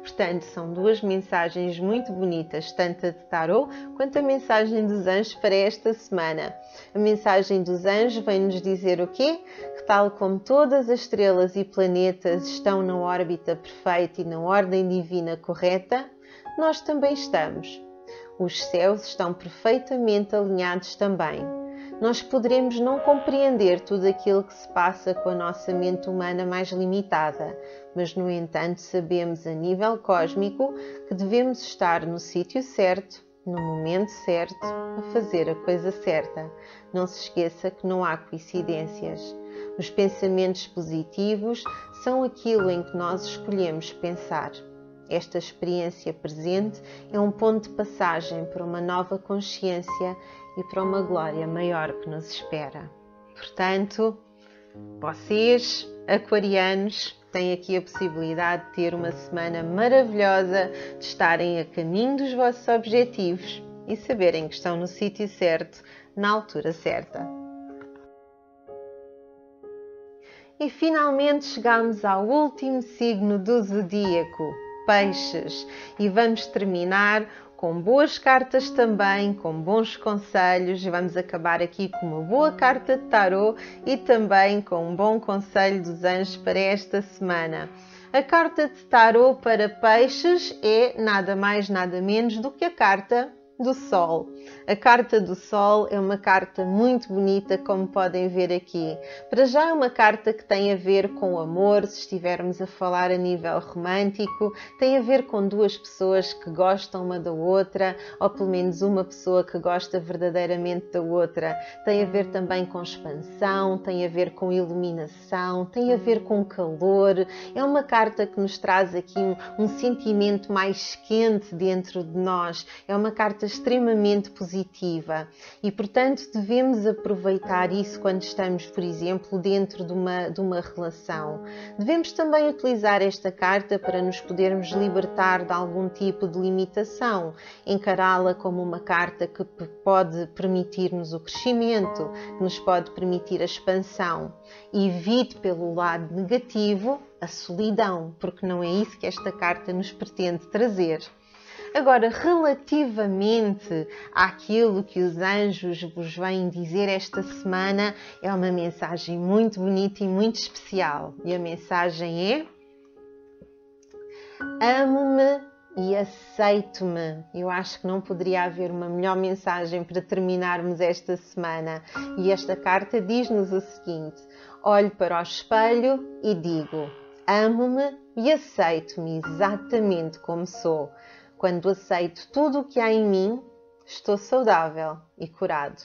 Portanto, são duas mensagens muito bonitas, tanto a de Tarot quanto a mensagem dos anjos para esta semana. A mensagem dos anjos vem-nos dizer o quê? Que tal como todas as estrelas e planetas estão na órbita perfeita e na ordem divina correta, nós também estamos. Os céus estão perfeitamente alinhados também. Nós poderemos não compreender tudo aquilo que se passa com a nossa mente humana mais limitada, mas, no entanto, sabemos a nível cósmico que devemos estar no sítio certo, no momento certo, a fazer a coisa certa. Não se esqueça que não há coincidências. Os pensamentos positivos são aquilo em que nós escolhemos pensar. Esta experiência presente é um ponto de passagem para uma nova consciência e para uma glória maior que nos espera. Portanto, vocês, aquarianos, têm aqui a possibilidade de ter uma semana maravilhosa, de estarem a caminho dos vossos objetivos e saberem que estão no sítio certo, na altura certa. E finalmente chegamos ao último signo do zodíaco, Peixes, e vamos terminar com boas cartas também, com bons conselhos. Vamos acabar aqui com uma boa carta de tarot e também com um bom conselho dos anjos para esta semana. A carta de tarot para Peixes é nada mais, nada menos do que a carta do Sol. A carta do Sol é uma carta muito bonita, como podem ver aqui. Para já é uma carta que tem a ver com o amor, se estivermos a falar a nível romântico, tem a ver com duas pessoas que gostam uma da outra, ou pelo menos uma pessoa que gosta verdadeiramente da outra. Tem a ver também com expansão, tem a ver com iluminação, tem a ver com calor. É uma carta que nos traz aqui um sentimento mais quente dentro de nós. É uma carta extremamente positiva e, portanto, devemos aproveitar isso quando estamos, por exemplo, dentro de uma relação. Devemos também utilizar esta carta para nos podermos libertar de algum tipo de limitação, encará-la como uma carta que pode permitir-nos o crescimento, que nos pode permitir a expansão. Evite pelo lado negativo a solidão, porque não é isso que esta carta nos pretende trazer. Agora, relativamente àquilo que os anjos vos vêm dizer esta semana, é uma mensagem muito bonita e muito especial. E a mensagem é: amo-me e aceito-me. Eu acho que não poderia haver uma melhor mensagem para terminarmos esta semana. E esta carta diz-nos o seguinte: olho para o espelho e digo: amo-me e aceito-me exatamente como sou. Quando aceito tudo o que há em mim, estou saudável e curado.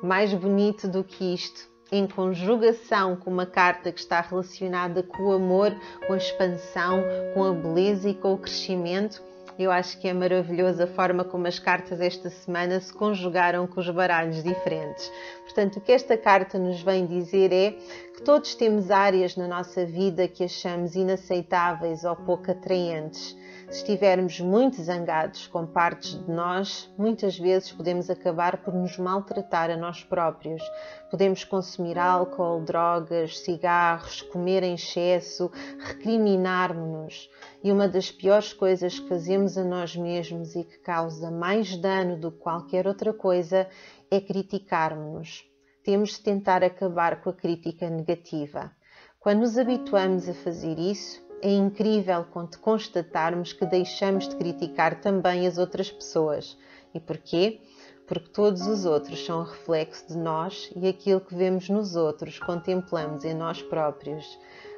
Mais bonito do que isto, em conjugação com uma carta que está relacionada com o amor, com a expansão, com a beleza e com o crescimento, eu acho que é maravilhosa a forma como as cartas esta semana se conjugaram com os baralhos diferentes. Portanto, o que esta carta nos vem dizer é que todos temos áreas na nossa vida que achamos inaceitáveis ou pouco atraentes. Se estivermos muito zangados com partes de nós, muitas vezes podemos acabar por nos maltratar a nós próprios. Podemos consumir álcool, drogas, cigarros, comer em excesso, recriminar-nos-nos. E uma das piores coisas que fazemos a nós mesmos e que causa mais dano do que qualquer outra coisa é criticar-nos. Temos de tentar acabar com a crítica negativa. Quando nos habituamos a fazer isso, é incrível quando constatarmos que deixamos de criticar também as outras pessoas. E porquê? Porque todos os outros são um reflexo de nós e aquilo que vemos nos outros contemplamos em nós próprios.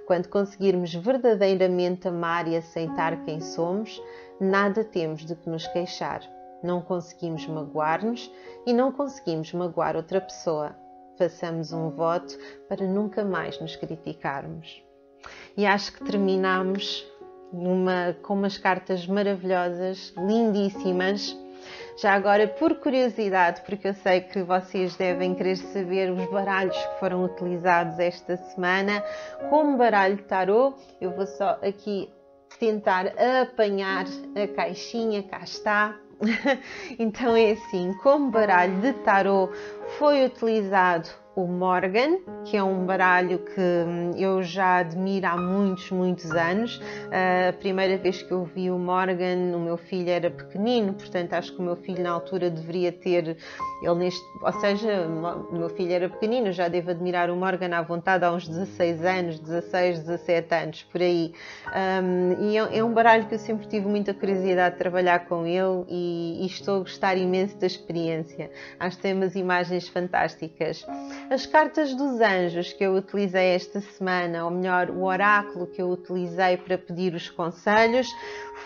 Quando conseguirmos verdadeiramente amar e aceitar quem somos, nada temos de que nos queixar. Não conseguimos magoar-nos e não conseguimos magoar outra pessoa. Façamos um voto para nunca mais nos criticarmos. E acho que terminamos com umas cartas maravilhosas, lindíssimas. Já agora, por curiosidade, porque eu sei que vocês devem querer saber os baralhos que foram utilizados esta semana, como baralho tarô, eu vou só aqui tentar apanhar a caixinha, cá está. Então é assim, como baralho de tarô foi utilizado o Morgan, que é um baralho que eu já admiro há muitos anos. A primeira vez que eu vi o Morgan, o meu filho era pequenino, portanto acho que o meu filho na altura deveria ter, ou seja, o meu filho era pequenino, eu já devo admirar o Morgan à vontade há uns 16 anos, 16, 17 anos, por aí. E é um baralho que eu sempre tive muita curiosidade de trabalhar com ele e estou a gostar imenso da experiência. Acho que tem umas imagens fantásticas. As cartas dos anjos que eu utilizei esta semana, ou melhor, o oráculo que eu utilizei para pedir os conselhos,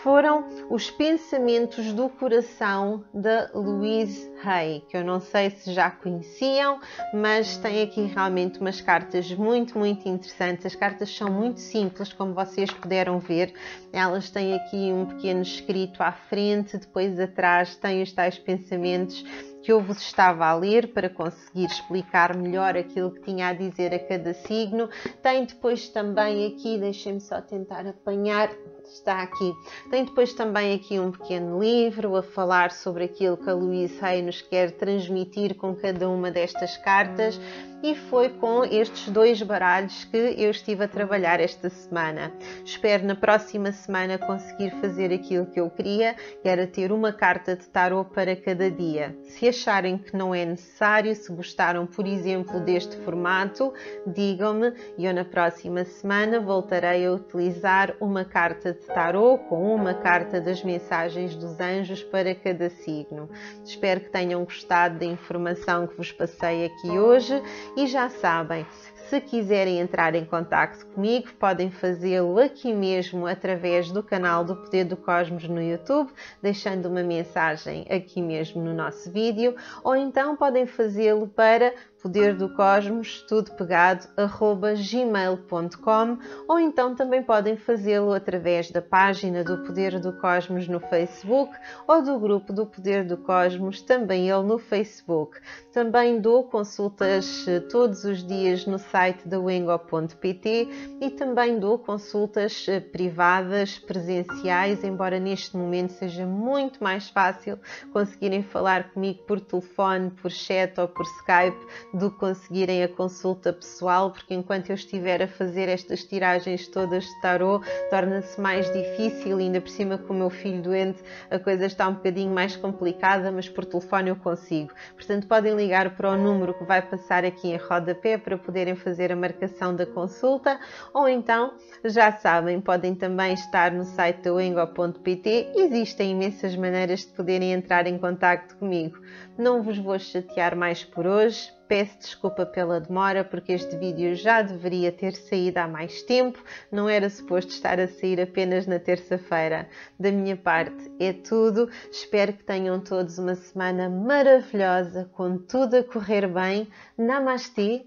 foram os pensamentos do coração da Louise Hay, que eu não sei se já conheciam, mas tem aqui realmente umas cartas muito interessantes. As cartas são muito simples, como vocês puderam ver. Elas têm aqui um pequeno escrito à frente, depois atrás tem os tais pensamentos que eu vos estava a ler para conseguir explicar melhor aquilo que tinha a dizer a cada signo. Tem depois também aqui, deixem-me só tentar apanhar, está aqui. Tem depois também aqui um pequeno livro a falar sobre aquilo que a Louise Hay nos quer transmitir com cada uma destas cartas. e foi com estes 2 baralhos que eu estive a trabalhar esta semana. Espero na próxima semana conseguir fazer aquilo que eu queria, que era ter uma carta de tarot para cada dia. Se acharem que não é necessário, se gostaram, por exemplo, deste formato, digam-me e eu na próxima semana voltarei a utilizar uma carta de tarot com uma carta das mensagens dos anjos para cada signo. Espero que tenham gostado da informação que vos passei aqui hoje e já sabem, se quiserem entrar em contacto comigo, podem fazê-lo aqui mesmo através do canal do Poder do Cosmos no YouTube, deixando uma mensagem aqui mesmo no nosso vídeo, ou então podem fazê-lo para poderdocosmos@gmail.com, ou então também podem fazê-lo através da página do Poder do Cosmos no Facebook ou do grupo do Poder do Cosmos, também ele no Facebook. Também dou consultas todos os dias no site da wingo.pt e também dou consultas privadas, presenciais, embora neste momento seja muito mais fácil conseguirem falar comigo por telefone, por chat ou por Skype do que conseguirem a consulta pessoal, porque enquanto eu estiver a fazer estas tiragens todas de tarot, torna-se mais difícil, ainda por cima com o meu filho doente a coisa está um bocadinho mais complicada, mas por telefone eu consigo. Portanto, podem ligar para o número que vai passar aqui em rodapé para poderem fazer a marcação da consulta, ou então, já sabem, podem também estar no site da wingo.pt. Existem imensas maneiras de poderem entrar em contacto comigo. Não vos vou chatear mais por hoje. Peço desculpa pela demora, porque este vídeo já deveria ter saído há mais tempo, não era suposto estar a sair apenas na terça-feira. Da minha parte é tudo, espero que tenham todos uma semana maravilhosa, com tudo a correr bem. Namastê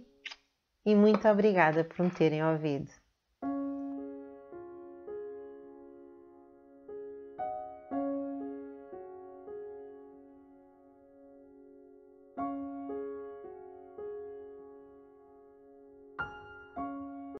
e muito obrigada por me terem ouvido.